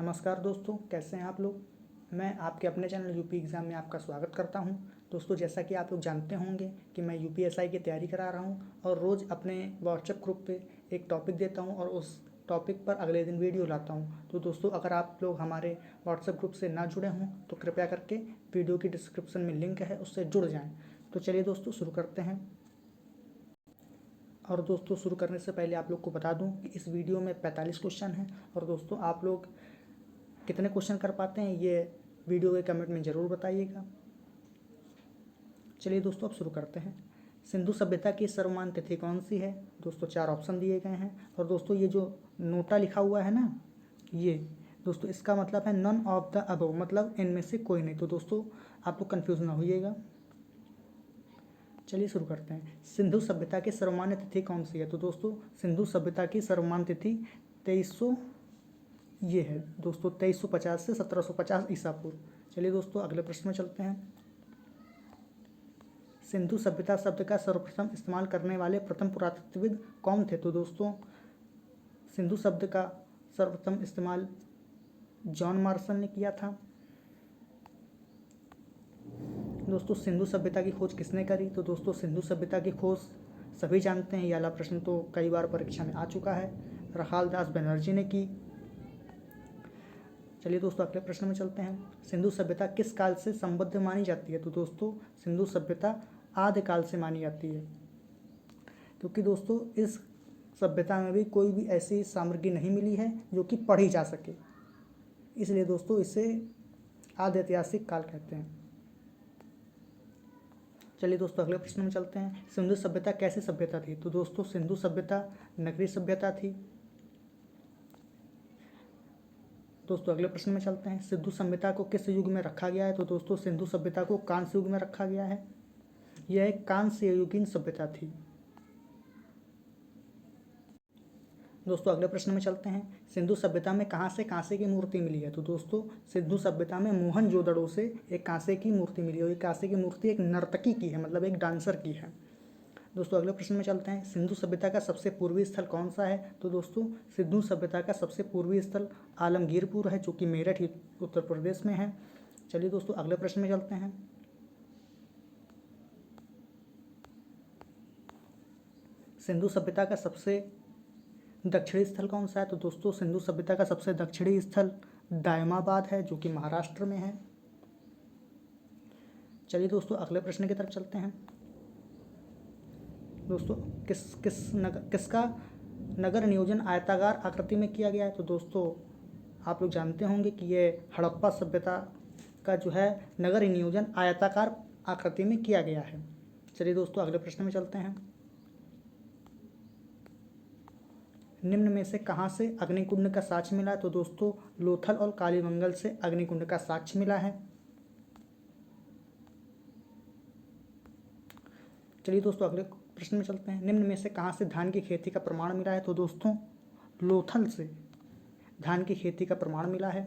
नमस्कार दोस्तों, कैसे हैं आप लोग। मैं आपके अपने चैनल यूपी एग्ज़ाम में आपका स्वागत करता हूं। दोस्तों, जैसा कि आप लोग जानते होंगे कि मैं यूपीएसआई की तैयारी करा रहा हूं और रोज़ अपने व्हाट्सएप ग्रुप पे एक टॉपिक देता हूं और उस टॉपिक पर अगले दिन वीडियो लाता हूं। तो दोस्तों, अगर आप लोग हमारे व्हाट्सएप ग्रुप से ना जुड़े हों तो कृपया करके वीडियो की डिस्क्रिप्शन में लिंक है, उससे जुड़ जाएँ। तो चलिए दोस्तों, शुरू करते हैं। और दोस्तों, शुरू करने से पहले आप लोग को बता दूं कि इस वीडियो में 45 क्वेश्चन हैं और दोस्तों आप लोग कितने क्वेश्चन कर पाते हैं ये वीडियो के कमेंट में ज़रूर बताइएगा। चलिए दोस्तों, अब शुरू करते हैं। सिंधु सभ्यता की सर्वमान्य तिथि कौन सी है। दोस्तों 4 ऑप्शन दिए गए हैं और दोस्तों ये जो नोटा लिखा हुआ है ना, ये दोस्तों इसका मतलब है नन ऑफ द अबव, मतलब इनमें से कोई नहीं। तो दोस्तों आप लोग कन्फ्यूज़ ना होइएगा। चलिए शुरू करते हैं। सिंधु सभ्यता की सर्वमान्य तिथि कौन सी है। तो दोस्तों सिंधु सभ्यता की सर्वमान्य तिथि 2300 ये है दोस्तों, 2350 से 1750 ईसा पूर्व। चलिए दोस्तों, अगले प्रश्न में चलते हैं। सिंधु सभ्यता शब्द का सर्वप्रथम इस्तेमाल करने वाले प्रथम पुरातत्वविद कौन थे। तो दोस्तों सिंधु शब्द का सर्वप्रथम इस्तेमाल जॉन मार्शल ने किया था। दोस्तों सिंधु सभ्यता की खोज किसने करी। तो दोस्तों सिंधु सभ्यता की खोज सभी जानते हैं, ये वाला प्रश्न तो कई बार परीक्षा में आ चुका है, रखाल दास बनर्जी ने की। चलिए दोस्तों, अगले प्रश्न में चलते हैं। सिंधु सभ्यता किस काल से संबद्ध मानी जाती है। तो दोस्तों सिंधु सभ्यता आदिकाल से मानी जाती है, क्योंकि दोस्तों इस सभ्यता में भी कोई भी ऐसी सामग्री नहीं मिली है जो कि पढ़ी जा सके, इसलिए दोस्तों इसे आदि ऐतिहासिक काल कहते हैं। चलिए दोस्तों, अगले प्रश्न में चलते हैं। सिंधु सभ्यता कैसी सभ्यता थी। तो दोस्तों सिंधु सभ्यता नगरीय सभ्यता थी। दोस्तों अगले प्रश्न में चलते हैं। सिंधु सभ्यता को किस युग में रखा गया है। तो दोस्तों सिंधु सभ्यता को कांस्य युग में रखा गया है, यह एक कांस्य युगीन सभ्यता थी। दोस्तों अगले प्रश्न में चलते हैं। सिंधु सभ्यता में कहाँ से कांसे की मूर्ति मिली है। तो दोस्तों सिंधु सभ्यता में मोहनजोदड़ो से एक कांसे की मूर्ति मिली है। ये कांसे की मूर्ति एक नर्तकी की है, मतलब एक डांसर की है। दोस्तों अगले प्रश्न में चलते हैं। सिंधु सभ्यता का सबसे पूर्वी स्थल कौन सा है। तो दोस्तों सिंधु सभ्यता का सबसे पूर्वी स्थल आलमगीरपुर है, जो कि मेरठ उत्तर प्रदेश में है। चलिए दोस्तों, अगले प्रश्न में चलते हैं। सिंधु सभ्यता का सबसे दक्षिणी स्थल कौन सा है। तो दोस्तों सिंधु सभ्यता का सबसे दक्षिणी स्थल दायमाबाद है, जो कि महाराष्ट्र में है। चलिए दोस्तों, अगले प्रश्न की तरफ चलते हैं। दोस्तों किसका नगर नियोजन आयताकार आकृति में किया गया है। तो दोस्तों आप लोग जानते होंगे कि ये हड़प्पा सभ्यता का जो है नगर नियोजन आयताकार आकृति में किया गया है। चलिए दोस्तों, अगले प्रश्न में चलते हैं। निम्न में से कहाँ से अग्निकुंड का साक्ष्य मिला है। तो दोस्तों लोथल और कालीमंगल से अग्निकुंड का साक्ष्य मिला है। चलिए दोस्तों, अगले प्रश्न में चलते हैं। निम्न में से कहाँ से धान की खेती का प्रमाण मिला है। तो दोस्तों लोथल से धान की खेती का प्रमाण मिला है।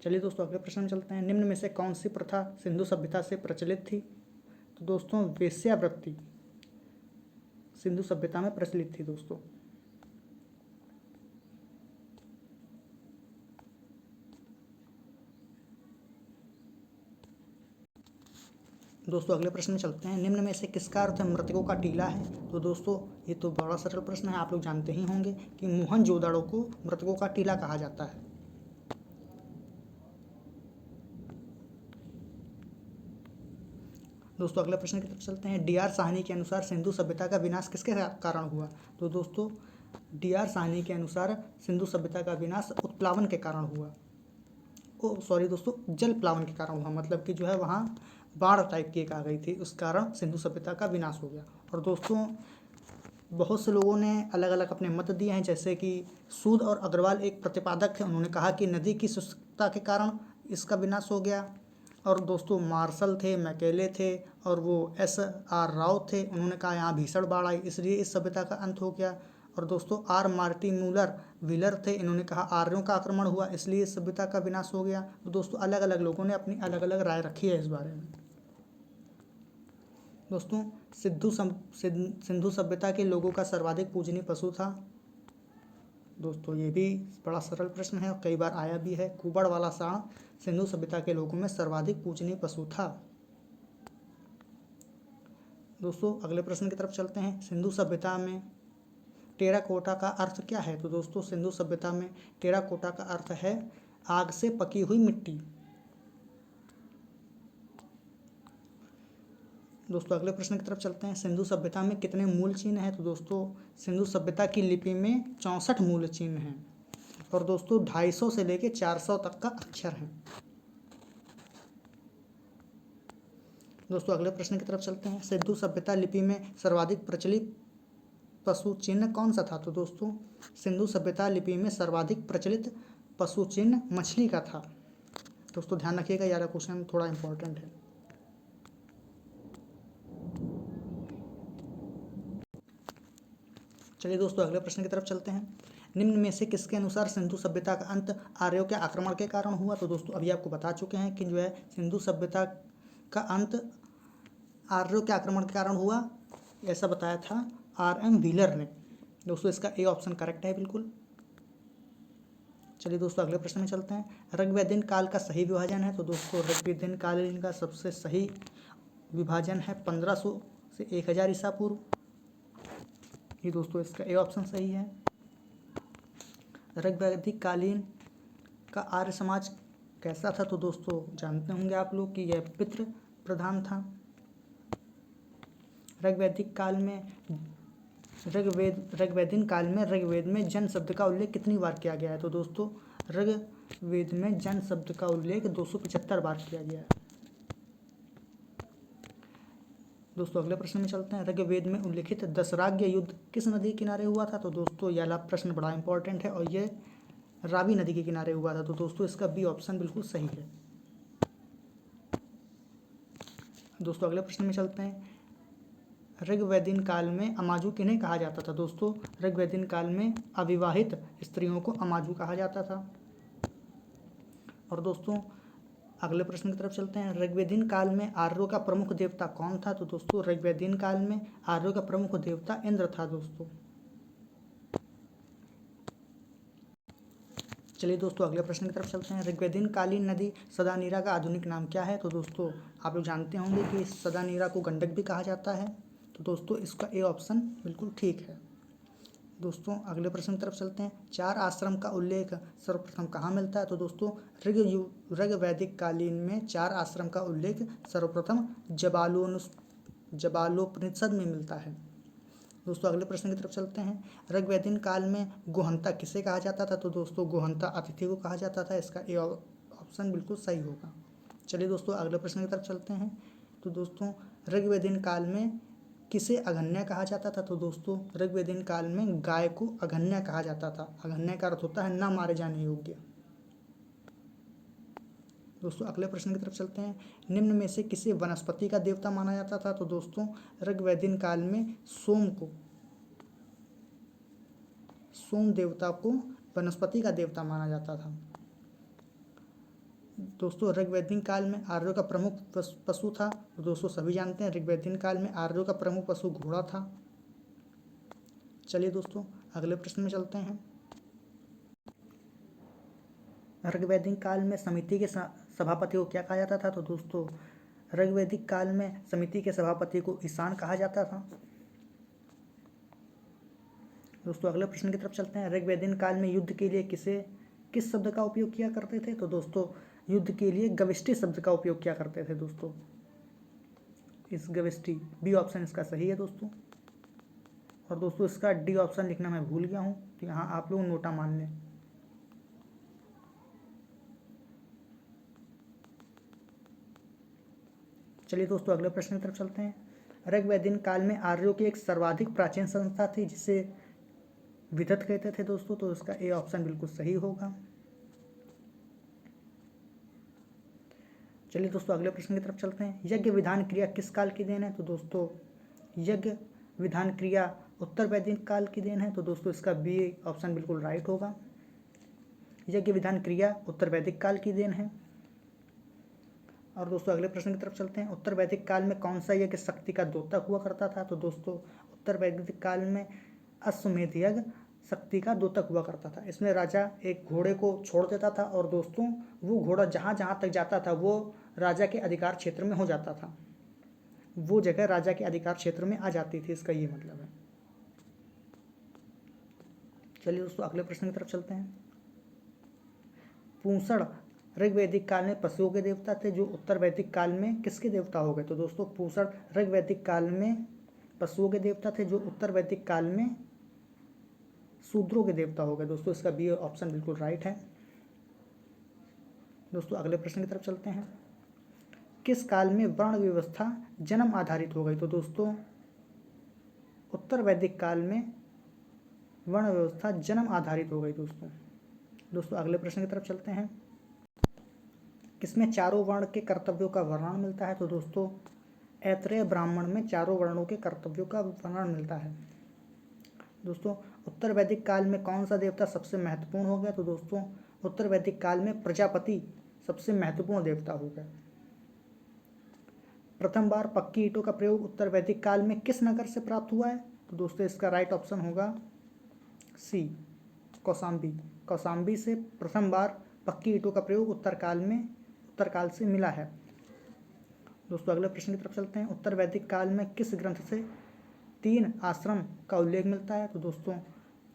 चलिए दोस्तों, अगले प्रश्न में चलते हैं। निम्न में से कौन सी प्रथा सिंधु सभ्यता से प्रचलित थी। तो दोस्तों वेश्यावृत्ति सिंधु सभ्यता में प्रचलित थी। दोस्तों अगले प्रश्न में चलते हैं। निम्न में से किसका अर्थ मृतकों का टीला है। तो दोस्तों ये तो बड़ा सरल प्रश्न है, आप लोग जानते ही होंगे कि मोहनजोदड़ो को मृतकों का टीला कहा जाता है। दोस्तों अगले प्रश्न की तरफ चलते हैं। डी.आर. साहनी के अनुसार सिंधु सभ्यता का विनाश किसके कारण हुआ। तो दोस्तों डी.आर. साहनी के अनुसार सिंधु सभ्यता का विनाश उत्प्लावन के कारण हुआ। सॉरी दोस्तों, जल प्लावन के कारण हुआ, मतलब कि जो है वहाँ बाढ़ टाइप की एक आ गई थी, उस कारण सिंधु सभ्यता का विनाश हो गया। और दोस्तों बहुत से लोगों ने अलग अलग अपने मत दिए हैं, जैसे कि सूद और अग्रवाल एक प्रतिपादक थे, उन्होंने कहा कि नदी की शुष्कता के कारण इसका विनाश हो गया। और दोस्तों मार्शल थे, मैकेले थे और वो S.R. राव थे, उन्होंने कहा यहाँ भीषण बाढ़ आई इसलिए इस सभ्यता का अंत हो गया। और दोस्तों R. मार्टिन मूलर व्हीलर थे, इन्होंने कहा आर्यों का आक्रमण हुआ इसलिए इस सभ्यता का विनाश हो गया। तो दोस्तों अलग अलग लोगों ने अपनी अलग अलग राय रखी है इस बारे में। दोस्तों सिंधु सभ्यता के लोगों का सर्वाधिक पूजनीय पशु था दोस्तों ये भी बड़ा सरल प्रश्न है और कई बार आया भी है। कुबड़ वाला सांड सिंधु सभ्यता के लोगों में सर्वाधिक पूजनीय पशु था। दोस्तों अगले प्रश्न की तरफ चलते हैं। सिंधु सभ्यता में टेराकोटा का अर्थ क्या है? तो दोस्तों सिंधु सभ्यता में टेराकोटा का अर्थ है आग से पकी हुई मिट्टी। दोस्तों अगले प्रश्न की तरफ चलते हैं। सिंधु सभ्यता में कितने मूल चिन्ह हैं? तो दोस्तों सिंधु सभ्यता की लिपि में 64 मूल चिन्ह हैं और दोस्तों 250 से लेकर 400 तक का अक्षर है। दोस्तों अगले प्रश्न की तरफ चलते हैं। सिंधु सभ्यता लिपि में सर्वाधिक प्रचलित पशु चिन्ह कौन सा था? तो दोस्तों सिंधु सभ्यता लिपि में सर्वाधिक प्रचलित पशु चिन्ह मछली का था। दोस्तों ध्यान रखिएगा, यार क्वेश्चन थोड़ा इंपॉर्टेंट है। चलिए दोस्तों अगले प्रश्न की तरफ चलते हैं। निम्न में से किसके अनुसार सिंधु सभ्यता का अंत आर्यों के आक्रमण के कारण हुआ? तो दोस्तों अभी आपको बता चुके हैं कि जो है सिंधु सभ्यता का अंत आर्यों के आक्रमण के कारण हुआ, ऐसा बताया था R.M. व्हीलर ने। दोस्तों इसका ए ऑप्शन करेक्ट है बिल्कुल। चलिए दोस्तों अगले प्रश्न में चलते हैं। ऋग्वेदीन काल का सही विभाजन है? तो दोस्तों ऋग्वेदीन काल का सबसे सही विभाजन है 1500 से 1000 ईसा पूर्व। ये दोस्तों इसका ए ऑप्शन सही है। ऋग्वैदिक कालीन का आर्य समाज कैसा था? तो दोस्तों जानते होंगे आप लोग कि यह पितृ प्रधान था। ऋग्वैदिक काल में ऋग्वेदीन काल में ऋग्वेद में जन शब्द का उल्लेख कितनी बार किया गया है? तो दोस्तों ऋग्वेद में जन शब्द का उल्लेख 275 बार किया गया है। दोस्तों अगले प्रश्न में चलते हैं। ऋग्वेद में उल्लिखित दशराग्य युद्ध किस नदी के किनारे हुआ था? तो दोस्तों यह वाला प्रश्न बड़ा इंपॉर्टेंट है और ये रावी नदी के किनारे हुआ था। तो दोस्तों इसका बी ऑप्शन बिल्कुल सही है। दोस्तों अगले प्रश्न में चलते हैं। ऋग्वेदीन काल में अमाजू किन्हें कहा जाता था? दोस्तों ऋग्वेदीन काल में अविवाहित स्त्रियों को अमाजू कहा जाता था। और दोस्तों अगले प्रश्न की तरफ चलते हैं। ऋग्वेदीन काल में आर्यों का प्रमुख देवता कौन था? तो दोस्तों ऋग्वेदीन काल में आर्यों का प्रमुख देवता इंद्र था। दोस्तों चलिए दोस्तों अगले प्रश्न की तरफ चलते हैं। ऋग्वेदीन कालीन नदी सदानीरा का आधुनिक नाम क्या है? तो दोस्तों आप लोग जानते होंगे कि सदानीरा को गंडक भी कहा जाता है। तो दोस्तों इसका ए ऑप्शन बिल्कुल ठीक है। दोस्तों अगले प्रश्न की तरफ चलते हैं। 4 आश्रम का उल्लेख सर्वप्रथम कहाँ मिलता है? तो दोस्तों ऋग्वैदिक कालीन में 4 आश्रम का उल्लेख सर्वप्रथम जबालोपनिषद में मिलता है। दोस्तों अगले प्रश्न की तरफ चलते हैं। ऋग्वैदीन काल में गुहंता किसे कहा जाता था? तो दोस्तों गुहंता अतिथि को कहा जाता था। इसका ए ऑप्शन बिल्कुल सही होगा। चलिए दोस्तों अगले प्रश्न की तरफ चलते हैं। तो दोस्तों ऋग्वैदीन काल में किसे अघन्या कहा जाता था? तो दोस्तों ऋग्वेदीन काल में गाय को अघन्या कहा जाता था। अघन्या का अर्थ होता है न मारे जाने योग्य। दोस्तों अगले प्रश्न की तरफ चलते हैं। निम्न में से किसे वनस्पति का देवता माना जाता था? तो दोस्तों ऋग्वेदीन काल में सोम देवता को वनस्पति का देवता माना जाता था। दोस्तों ऋग्वेदीन काल में आर्यों का प्रमुख पशु था। तो दोस्तों सभी जानते हैं ऋग्वेदीन काल में आर्यों का प्रमुख पशु घोड़ा था। चलिए दोस्तों अगले प्रश्न में चलते हैं। ऋग्वेदीन काल में समिति के सभापति को क्या कहा जाता था? तो दोस्तों ऋग्वेदिक काल में समिति के सभापति को ईशान कहा जाता था। दोस्तों अगले प्रश्न की तरफ चलते हैं। ऋग्वेदीन काल में युद्ध के लिए किस शब्द का उपयोग किया करते थे? तो दोस्तों युद्ध के लिए गविष्टि शब्द का उपयोग किया करते थे। दोस्तों इस गविष्टि बी ऑप्शन इसका सही है दोस्तों। और दोस्तों इसका डी ऑप्शन लिखना मैं भूल गया हूँ, तो यहाँ आप लोग नोटा मान लें। चलिए दोस्तों अगले प्रश्न की तरफ चलते हैं। ऋग्वेदीन काल में आर्यों की एक सर्वाधिक प्राचीन संस्था थी जिसे विदत कहते थे। दोस्तों तो इसका ए ऑप्शन बिल्कुल सही होगा। चलिए दोस्तों अगले प्रश्न की तरफ चलते हैं। यज्ञ विधान क्रिया किस काल की देन है? तो दोस्तों यज्ञ विधान क्रिया उत्तर वैदिक काल की देन है। तो दोस्तों इसका बी ऑप्शन बिल्कुल राइट होगा। यज्ञ विधान क्रिया उत्तर वैदिक काल की देन है। और दोस्तों अगले प्रश्न की तरफ चलते हैं। उत्तर वैदिक काल में कौन सा यज्ञ शक्ति का द्योतक हुआ करता था? तो दोस्तों उत्तर वैदिक काल में अश्वमेध यज्ञ शक्ति का द्योतक हुआ करता था। इसमें राजा एक घोड़े को छोड़ देता था और दोस्तों वो घोड़ा जहाँ जहाँ तक जाता था वो राजा के अधिकार क्षेत्र में हो जाता था, वो जगह राजा के अधिकार क्षेत्र में आ जाती थी, इसका ये मतलब है। चलिए दोस्तों अगले प्रश्न की तरफ चलते हैं। पूषण ऋग्वैदिक काल में पशुओं के देवता थे, जो उत्तर वैदिक काल में किसके देवता हो गए? तो दोस्तों पूषण ऋग्वैदिक काल में पशुओं के देवता थे, जो उत्तर वैदिक काल में शूद्रों के देवता हो गए। दोस्तों इसका बी ऑप्शन बिल्कुल राइट है। दोस्तों अगले प्रश्न की तरफ चलते हैं। किस काल में वर्ण व्यवस्था जन्म आधारित हो गई? तो दोस्तों उत्तर वैदिक काल में वर्ण व्यवस्था जन्म आधारित हो गई। दोस्तों अगले प्रश्न की तरफ चलते हैं। किसमें चारों वर्ण के कर्तव्यों का वर्णन मिलता है? तो दोस्तों ऐत्रेय ब्राह्मण में चारों वर्णों के कर्तव्यों का वर्णन मिलता है। दोस्तों उत्तर वैदिक काल में कौन सा देवता सबसे महत्वपूर्ण हो गया? तो दोस्तों उत्तर वैदिक काल में प्रजापति सबसे महत्वपूर्ण देवता हो गया। प्रथम बार पक्की ईंटों का प्रयोग उत्तर वैदिक काल में किस नगर से प्राप्त हुआ है? तो दोस्तों इसका राइट ऑप्शन होगा सी, कौशाम्बी। कौशाम्बी से प्रथम बार पक्की ईंटों का प्रयोग उत्तर काल से मिला है। दोस्तों अगले प्रश्न की तरफ चलते हैं। उत्तर वैदिक काल में किस ग्रंथ से 3 आश्रम का उल्लेख मिलता है? तो दोस्तों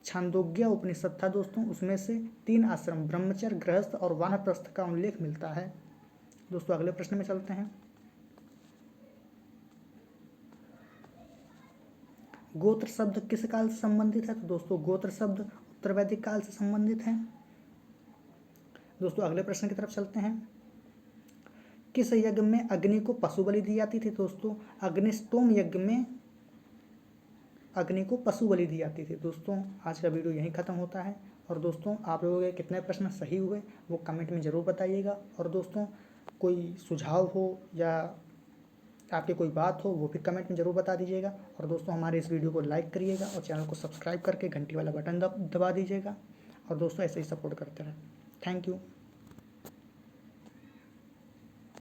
छांदोग्य उपनिषद था दोस्तों, उसमें से 3 आश्रम ब्रह्मचर्य, गृहस्थ और वानप्रस्थ का उल्लेख मिलता है। दोस्तों अगले प्रश्न में चलते हैं। गोत्र शब्द किस काल से संबंधित है? तो दोस्तों गोत्र शब्द उत्तर वैदिक काल से संबंधित है। दोस्तों अगले प्रश्न की तरफ चलते हैं। किस यज्ञ में अग्नि को पशु बलि दी जाती थी? दोस्तों अग्निष्टोम यज्ञ में अग्नि को पशु बलि दी जाती थी। दोस्तों आज का वीडियो यहीं ख़त्म होता है। और दोस्तों आप लोगों के कितने प्रश्न सही हुए वो कमेंट में ज़रूर बताइएगा। और दोस्तों कोई सुझाव हो या आपकी कोई बात हो वो भी कमेंट में ज़रूर बता दीजिएगा। और दोस्तों हमारे इस वीडियो को लाइक करिएगा और चैनल को सब्सक्राइब करके घंटी वाला बटन दबा दीजिएगा। और दोस्तों ऐसे ही सपोर्ट करते रहें। Thank you.